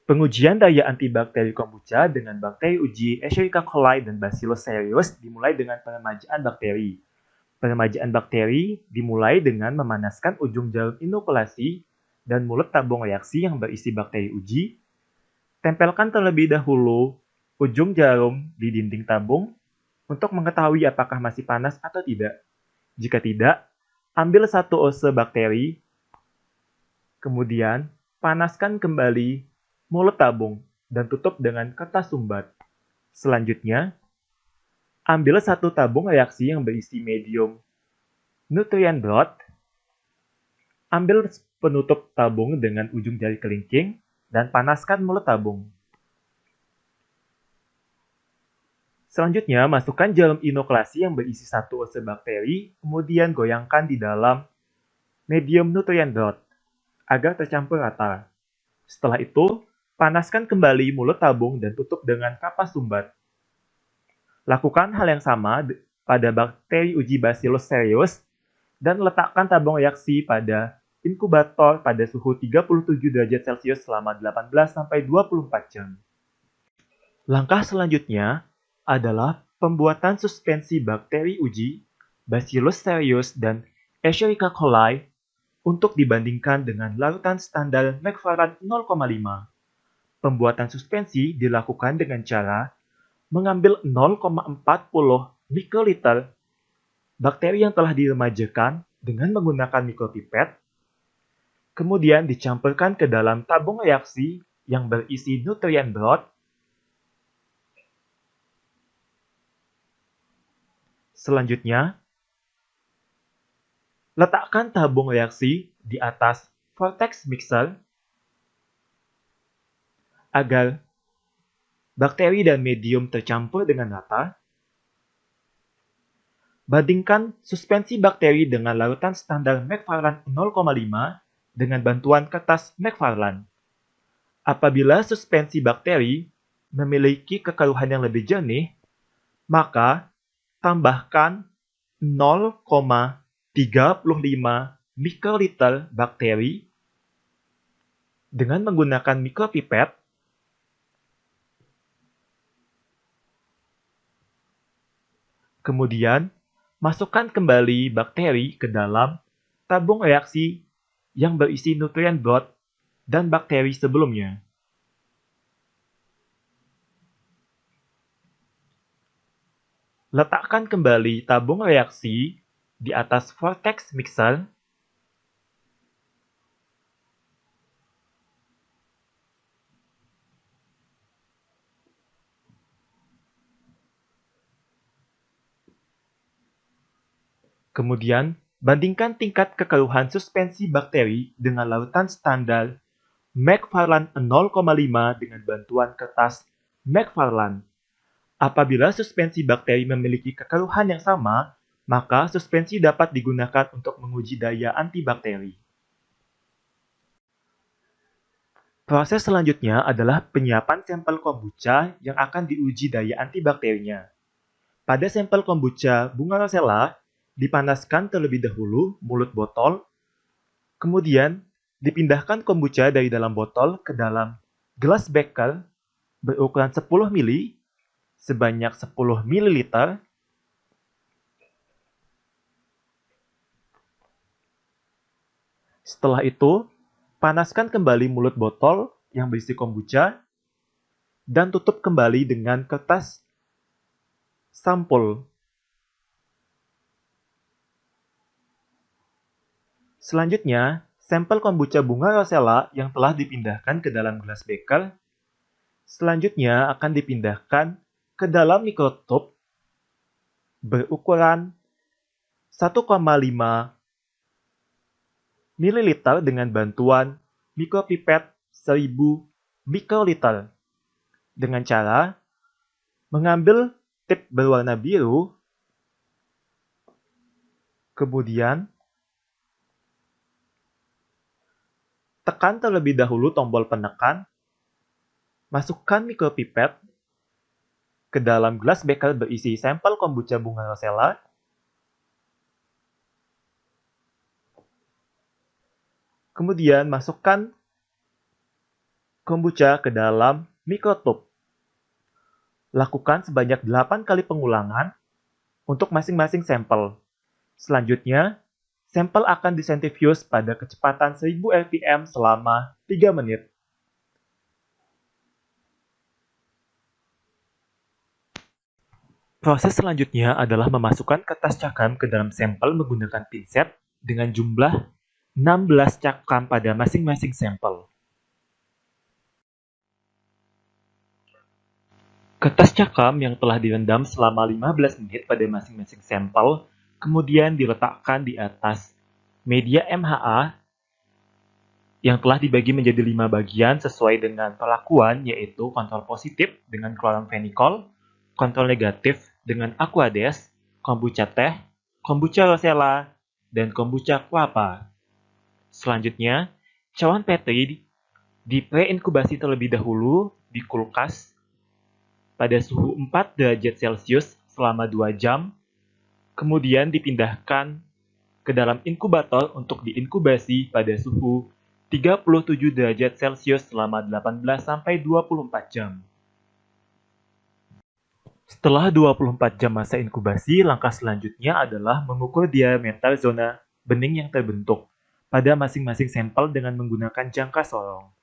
Pengujian daya antibakteri kombucha dengan bakteri uji Escherichia coli dan Bacillus cereus dimulai dengan peremajaan bakteri. Peremajaan bakteri dimulai dengan memanaskan ujung jarum inokulasi dan mulut tabung reaksi yang berisi bakteri uji. Tempelkan terlebih dahulu ujung jarum di dinding tabung untuk mengetahui apakah masih panas atau tidak. Jika tidak, ambil satu oase bakteri, kemudian panaskan kembali mulut tabung dan tutup dengan kertas sumbat. Selanjutnya, ambil satu tabung reaksi yang berisi medium nutrient broth. Ambil penutup tabung dengan ujung jari kelingking dan panaskan mulut tabung. Selanjutnya, masukkan jarum inokulasi yang berisi satu oase bakteri, kemudian goyangkan di dalam medium nutrient broth agar tercampur rata. Setelah itu, panaskan kembali mulut tabung dan tutup dengan kapas sumbat. Lakukan hal yang sama pada bakteri uji Bacillus cereus dan letakkan tabung reaksi pada inkubator pada suhu 37 derajat Celcius selama 18-24 jam. Langkah selanjutnya adalah pembuatan suspensi bakteri uji Bacillus cereus dan Escherichia coli untuk dibandingkan dengan larutan standar Macfarlan 0,5. Pembuatan suspensi dilakukan dengan cara mengambil 0,40 mikroliter bakteri yang telah diremajakan dengan menggunakan mikropipet, kemudian dicampurkan ke dalam tabung reaksi yang berisi nutrient broth. Selanjutnya, letakkan tabung reaksi di atas vortex mixer agar bakteri dan medium tercampur dengan rata. Bandingkan suspensi bakteri dengan larutan standar Macfarlan 0,5 dengan bantuan kertas Macfarlan. Apabila suspensi bakteri memiliki kekeruhan yang lebih jernih, maka tambahkan 0,35 mikroliter bakteri dengan menggunakan mikropipet. Kemudian, masukkan kembali bakteri ke dalam tabung reaksi yang berisi nutrient broth dan bakteri sebelumnya. Letakkan kembali tabung reaksi di atas vortex mixer. Kemudian, bandingkan tingkat kekeruhan suspensi bakteri dengan larutan standar Macfarlan 0,5 dengan bantuan kertas Macfarlan. Apabila suspensi bakteri memiliki kekeruhan yang sama, maka suspensi dapat digunakan untuk menguji daya antibakteri. Proses selanjutnya adalah penyiapan sampel kombucha yang akan diuji daya antibakterinya. Pada sampel kombucha bunga rosella, dipanaskan terlebih dahulu mulut botol, kemudian dipindahkan kombucha dari dalam botol ke dalam gelas beker berukuran 10 ml sebanyak 10 ml. Setelah itu, panaskan kembali mulut botol yang berisi kombucha dan tutup kembali dengan kertas sampul. Selanjutnya, sampel kombucha bunga rosella yang telah dipindahkan ke dalam gelas beker selanjutnya akan dipindahkan ke dalam mikrotub berukuran 1,5 ml dengan bantuan mikropipet 1000 mikroliter dengan cara mengambil tip berwarna biru, kemudian tekan terlebih dahulu tombol penekan, masukkan mikropipet ke dalam gelas beker berisi sampel kombucha bunga rosella, kemudian masukkan kombucha ke dalam mikrotub. Lakukan sebanyak 8 kali pengulangan untuk masing-masing sampel. Selanjutnya, sampel akan disentrifuge pada kecepatan 1000 rpm selama 3 menit. Proses selanjutnya adalah memasukkan kertas cakram ke dalam sampel menggunakan pinset dengan jumlah 16 cakram pada masing-masing sampel. Kertas cakram yang telah direndam selama 15 menit pada masing-masing sampel kemudian diletakkan di atas media MHA yang telah dibagi menjadi 5 bagian sesuai dengan perlakuan, yaitu kontrol positif dengan chloramphenicol, kontrol negatif dengan aquades, kombucha teh, kombucha rosella, dan kombucha guava. Selanjutnya, cawan Petri di pre-inkubasi terlebih dahulu di kulkas pada suhu 4 derajat Celcius selama 2 jam, kemudian dipindahkan ke dalam inkubator untuk diinkubasi pada suhu 37 derajat Celcius selama 18-24 jam. Setelah 24 jam masa inkubasi, langkah selanjutnya adalah mengukur diameter zona bening yang terbentuk pada masing-masing sampel dengan menggunakan jangka sorong.